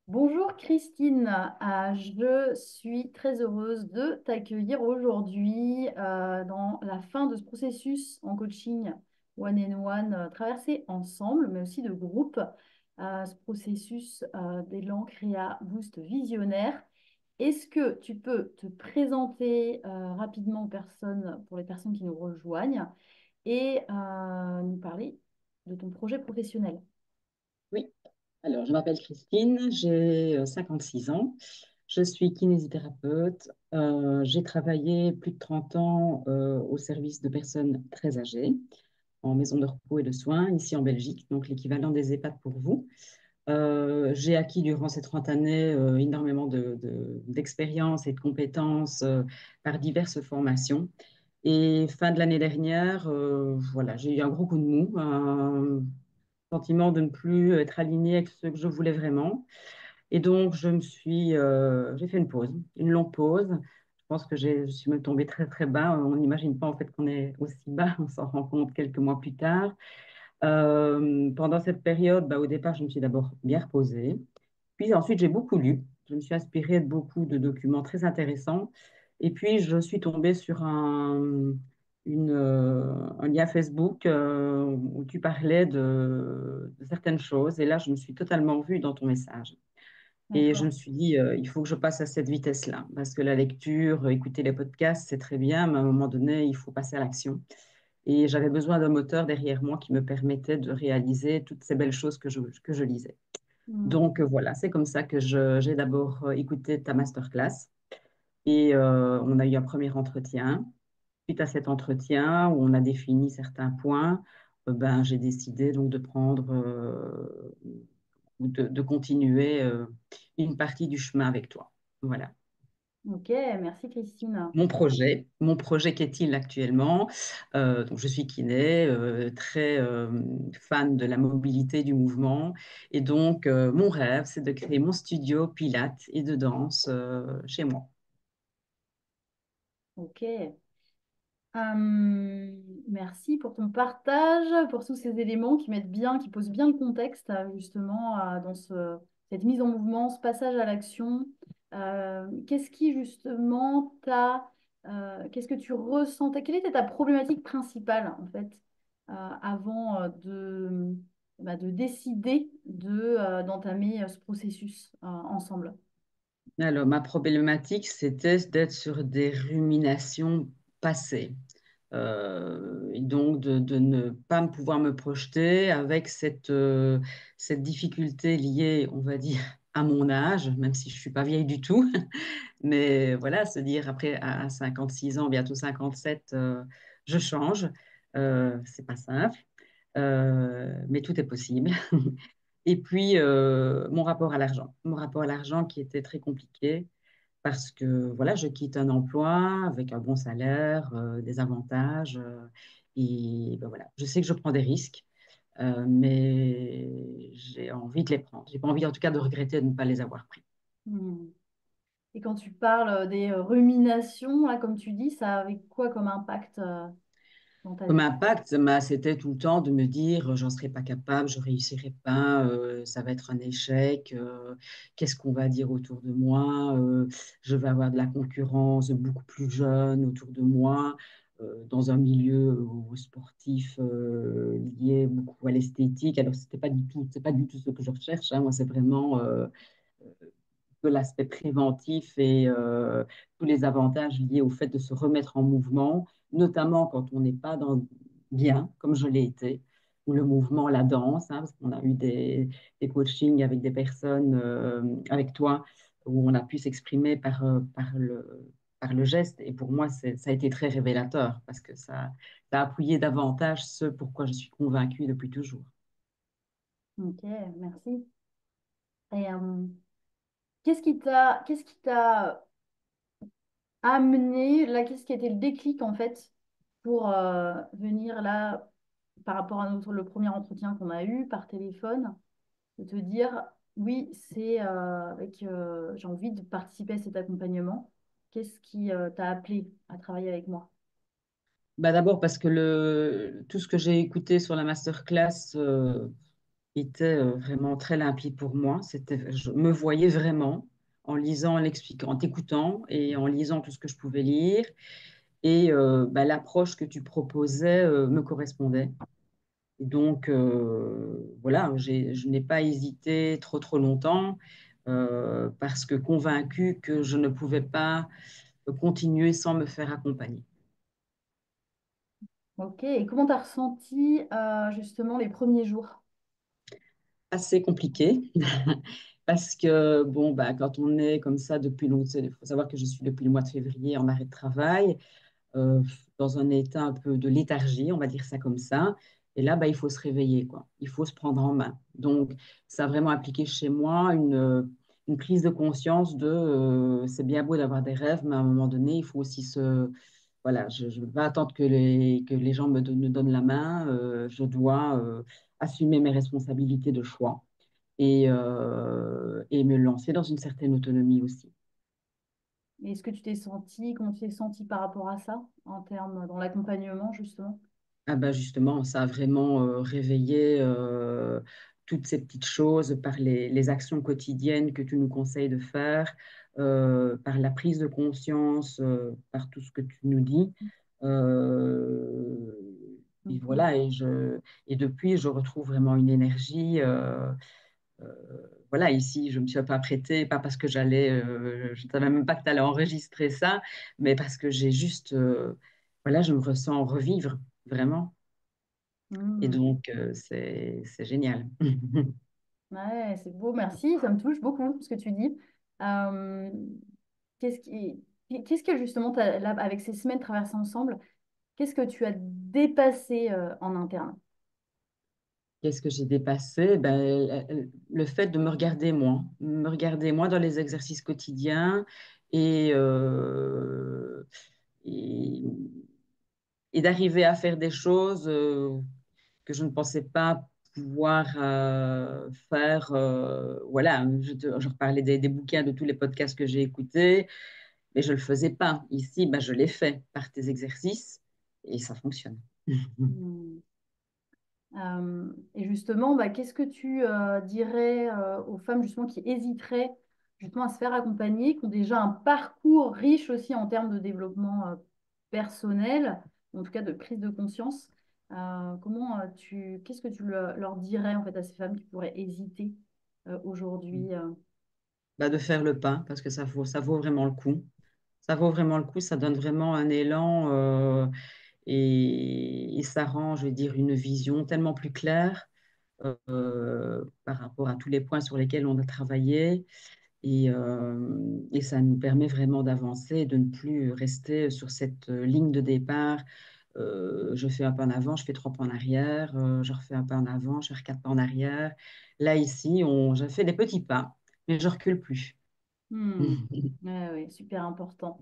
Bonjour Christine. Je suis très heureuse de t'accueillir aujourd'hui dans la fin de ce processus en coaching one and one traversé ensemble, mais aussi de groupe. Ce processus d'élan créa boost visionnaire. Est-ce que tu peux te présenter rapidement pour les personnes qui nous rejoignent et nous parler de ton projet professionnel? Oui, alors je m'appelle Christine, j'ai 56 ans, je suis kinésithérapeute. J'ai travaillé plus de 30 ans au service de personnes très âgées, en maison de repos et de soins, ici en Belgique, donc l'équivalent des EHPAD pour vous. J'ai acquis durant ces 30 années énormément d'expérience et de compétences par diverses formations. Et fin de l'année dernière, voilà, j'ai eu un gros coup de mou, sentiment de ne plus être alignée avec ce que je voulais vraiment. Et donc, j'ai fait une pause, une longue pause. Je pense que je suis même tombée très, très bas. On n'imagine pas en fait qu'on est aussi bas. On s'en rend compte quelques mois plus tard. Pendant cette période, au départ, je me suis d'abord bien reposée. Puis ensuite, j'ai beaucoup lu. Je me suis inspirée de beaucoup de documents très intéressants. Et puis, je suis tombée sur un lien Facebook où tu parlais de certaines choses. Et là, je me suis totalement vue dans ton message. Et je me D'accord. suis dit, il faut que je passe à cette vitesse-là. Parce que la lecture, écouter les podcasts, c'est très bien, mais à un moment donné, il faut passer à l'action. Et j'avais besoin d'un moteur derrière moi qui me permettait de réaliser toutes ces belles choses que je lisais. Hmm. Donc voilà, c'est comme ça que j'ai d'abord écouté ta masterclass et on a eu un premier entretien. Suite à cet entretien où on a défini certains points, j'ai décidé donc de prendre ou de continuer une partie du chemin avec toi. Voilà. Ok, merci Christine. Mon projet qu'est-il actuellement? Donc je suis kiné, très fan de la mobilité, du mouvement. Et donc, mon rêve, c'est de créer mon studio Pilates et de danse chez moi. Ok. Merci pour ton partage, pour tous ces éléments qui mettent bien, qui posent bien le contexte justement dans cette mise en mouvement, ce passage à l'action. Qu'est-ce qui justement qu'est-ce que tu ressentais? Quelle était ta problématique principale en fait avant de décider d'entamer ce processus ensemble? Alors, ma problématique, c'était d'être sur des ruminations passées. Et donc, de ne pas pouvoir me projeter avec cette difficulté liée, on va dire, à mon âge, même si je ne suis pas vieille du tout. Mais voilà, se dire après, à 56 ans, bientôt 57, je change. C'est pas simple, mais tout est possible. Et puis, mon rapport à l'argent. Mon rapport à l'argent qui était très compliqué parce que voilà, je quitte un emploi avec un bon salaire, des avantages. Et ben voilà, je sais que je prends des risques, mais j'ai envie de les prendre. J'ai pas envie, en tout cas, de regretter de ne pas les avoir pris. Hmm. Et quand tu parles des ruminations, là, comme tu dis, ça avait quoi comme impact dans ta Comme vie? impact, c'était tout le temps de me dire, j'en serai pas capable, je réussirai pas, ça va être un échec, qu'est-ce qu'on va dire autour de moi, je vais avoir de la concurrence beaucoup plus jeune autour de moi, dans un milieu sportif lié beaucoup à l'esthétique. Alors, c'est pas du tout ce que je recherche, hein. Moi, c'est vraiment de l'aspect préventif et tous les avantages liés au fait de se remettre en mouvement, notamment quand on n'est pas bien, comme je l'ai été, ou le mouvement, la danse, hein, parce qu'on a eu des coachings avec des personnes, avec toi, où on a pu s'exprimer par le geste. Et pour moi, ça a été très révélateur, parce que ça a appuyé davantage ce pourquoi je suis convaincue depuis toujours. Ok, merci. Et qu'est-ce qui t'a amené, là, qu'est-ce qui a été le déclic en fait pour venir là, par rapport à le premier entretien qu'on a eu par téléphone, de te dire, oui, j'ai envie de participer à cet accompagnement. Qu'est-ce qui t'a appelé à travailler avec moi? D'abord parce que tout ce que j'ai écouté sur la masterclass était vraiment très limpide pour moi. Je me voyais vraiment en lisant, en l'expliquant, en t'écoutant et en lisant tout ce que je pouvais lire. Et bah, l'approche que tu proposais me correspondait. Et donc, voilà, je n'ai pas hésité trop, trop longtemps parce que convaincue que je ne pouvais pas continuer sans me faire accompagner. Ok, et comment tu as ressenti justement les premiers jours? Assez compliqué parce que, bon, bah, quand on est comme ça depuis longtemps, il faut savoir que je suis depuis le mois de février en arrêt de travail. euh, Dans un état un peu de léthargie, on va dire ça comme ça. Et là, bah, il faut se réveiller, quoi. Il faut se prendre en main. Donc, ça a vraiment appliqué chez moi une prise de conscience de c'est bien beau d'avoir des rêves, mais à un moment donné, il faut aussi se... Voilà, je ne vais pas attendre que les gens me donnent la main. Je dois assumer mes responsabilités de choix et me lancer dans une certaine autonomie aussi. Et est-ce que tu t'es senti, comment tu t'es senti par rapport à ça, en termes dans l'accompagnement, justement? Ah bah justement, ça a vraiment réveillé toutes ces petites choses par les actions quotidiennes que tu nous conseilles de faire, par la prise de conscience, par tout ce que tu nous dis. Euh, et Mhm. voilà, et depuis, je retrouve vraiment une énergie. Euh, voilà, ici, je ne me suis pas prêtée, pas parce que je ne savais même pas que tu allais enregistrer ça, mais parce que j'ai juste, voilà, je me ressens revivre, vraiment. Et Mhm. donc, c'est génial. Ouais, c'est beau, merci, ça me touche beaucoup ce que tu dis. Euh, qu'est-ce qui, qu'est-ce que justement, là, avec ces semaines traversées ensemble, qu'est-ce que tu as dépassé en interne? Qu'est-ce que j'ai dépassé? Ben, le fait de me regarder moi dans les exercices quotidiens et, euh, et, et d'arriver à faire des choses que je ne pensais pas pouvoir faire. Voilà, je reparlais des bouquins, de tous les podcasts que j'ai écoutés, mais je ne le faisais pas. Ici, ben, je l'ai fait par tes exercices et ça fonctionne. Hmm. Et justement, bah, qu'est-ce que tu dirais aux femmes justement qui hésiteraient justement à se faire accompagner, qui ont déjà un parcours riche aussi en termes de développement personnel, en tout cas de prise de conscience. Qu'est-ce que tu leur dirais en fait à ces femmes qui pourraient hésiter aujourd'hui Bah, de faire le pas parce que ça vaut vraiment le coup. Ça vaut vraiment le coup, ça donne vraiment un élan et ça rend, je vais dire, une vision tellement plus claire par rapport à tous les points sur lesquels on a travaillé et ça nous permet vraiment d'avancer, de ne plus rester sur cette ligne de départ. Je fais un pas en avant, je fais trois pas en arrière, je refais un pas en avant, je fais quatre pas en arrière. Là, ici, je fais des petits pas, mais je recule plus. Hmm. Ouais, ouais, super important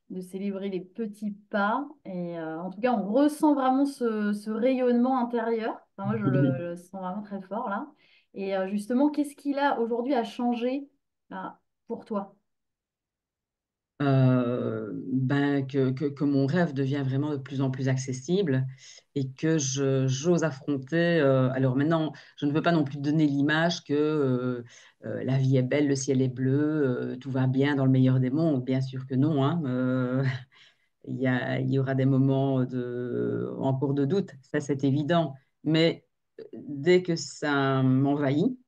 de célébrer les petits pas. Et en tout cas, on ressent vraiment ce rayonnement intérieur. Enfin, moi, je le sens vraiment très fort là. Et justement, qu'est-ce qu'il a aujourd'hui à changer là, pour toi? Ben, que mon rêve devient vraiment de plus en plus accessible et que j'ose affronter. Alors maintenant, je ne veux pas non plus donner l'image que la vie est belle, le ciel est bleu, tout va bien dans le meilleur des mondes. Bien sûr que non, hein. Il y aura des moments en cours de doute, ça c'est évident. Mais dès que ça m'envahit,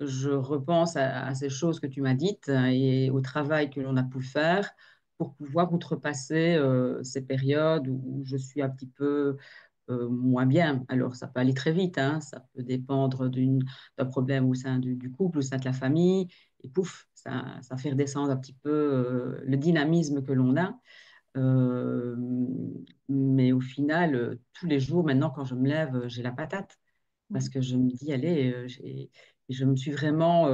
je repense à ces choses que tu m'as dites et au travail que l'on a pu faire pour pouvoir outrepasser ces périodes où je suis un petit peu moins bien. Alors, ça peut aller très vite, hein, ça peut dépendre d'un problème au sein du couple, au sein de la famille, et pouf, ça fait redescendre un petit peu le dynamisme que l'on a. Euh, mais au final, tous les jours, maintenant, quand je me lève, j'ai la patate parce que je me dis, allez, je me suis vraiment,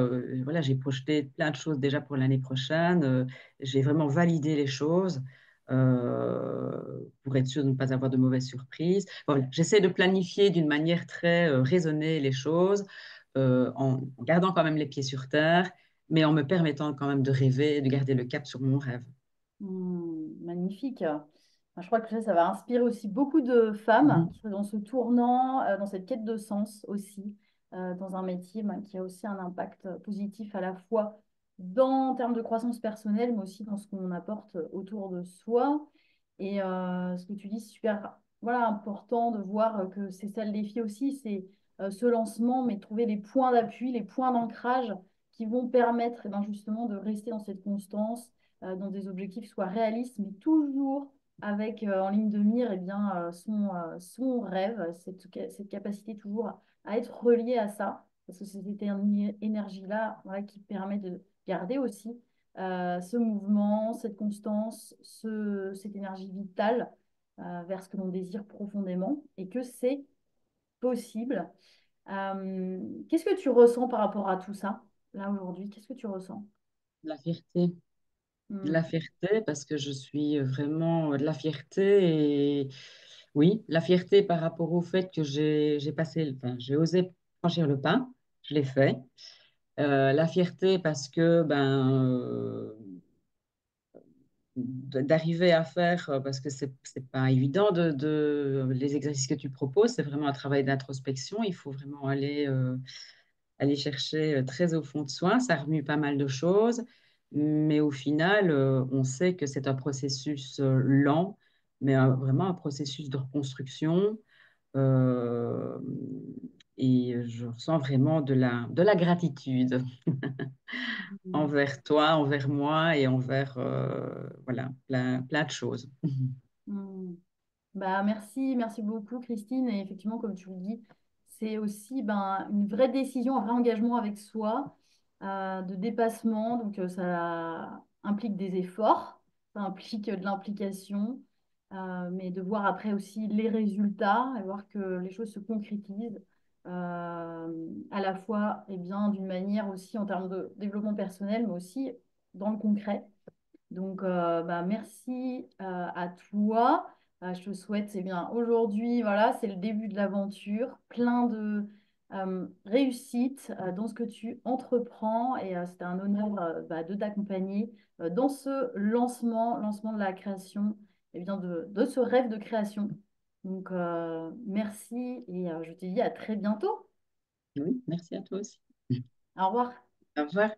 voilà, j'ai projeté plein de choses déjà pour l'année prochaine. J'ai vraiment validé les choses pour être sûr de ne pas avoir de mauvaises surprises. Voilà, j'essaie de planifier d'une manière très raisonnée les choses, en gardant quand même les pieds sur terre, mais en me permettant quand même de rêver, de garder le cap sur mon rêve. Magnifique. Enfin, je crois que ça va inspirer aussi beaucoup de femmes Mhm. qui seraient dans ce tournant, dans cette quête de sens aussi. dans un métier ben, qui a aussi un impact positif à la fois en termes de croissance personnelle, mais aussi dans ce qu'on apporte autour de soi. Et ce que tu dis, c'est super voilà, important de voir que c'est ça le défi aussi, c'est ce lancement, mais trouver les points d'appui, les points d'ancrage qui vont permettre eh ben, justement de rester dans cette constance, dans des objectifs qui soient réalistes, mais toujours avec en ligne de mire eh bien, son rêve, cette capacité toujours à être relié à ça, parce que c'est cette énergie-là voilà, qui permet de garder aussi ce mouvement, cette constance, cette énergie vitale vers ce que l'on désire profondément et que c'est possible. Qu'est-ce que tu ressens par rapport à tout ça, là aujourd'hui? Qu'est-ce que tu ressens? La fierté. De la Hmm. fierté parce que je suis vraiment de la fierté et oui, la fierté par rapport au fait que j'ai passé, enfin, j'ai osé franchir le pas, je l'ai fait. La fierté parce que d'arriver à faire, parce que c'est pas évident les exercices que tu proposes, c'est vraiment un travail d'introspection. Il faut vraiment aller chercher très au fond de soi. Ça remue pas mal de choses, mais au final, on sait que c'est un processus lent, mais vraiment un processus de reconstruction. Euh, et je ressens vraiment de la gratitude envers toi, envers moi et envers voilà, plein de choses. Hmm. Bah, merci, merci beaucoup, Christine. Et effectivement, comme tu le dis, c'est aussi ben, une vraie décision, un vrai engagement avec soi, de dépassement. Donc, ça implique des efforts, ça implique de l'implication, mais de voir après aussi les résultats et voir que les choses se concrétisent, à la fois et bien, d'une manière aussi en termes de développement personnel, mais aussi dans le concret. Donc, bah, merci à toi. Je te souhaite, eh bien, aujourd'hui, voilà, c'est le début de l'aventure, plein de réussite dans ce que tu entreprends. Et c'était un honneur bah, de t'accompagner dans ce lancement de la création, eh bien, de ce rêve de création. Donc, merci et je te dis à très bientôt. Oui, merci à toi aussi. Au revoir. Au revoir.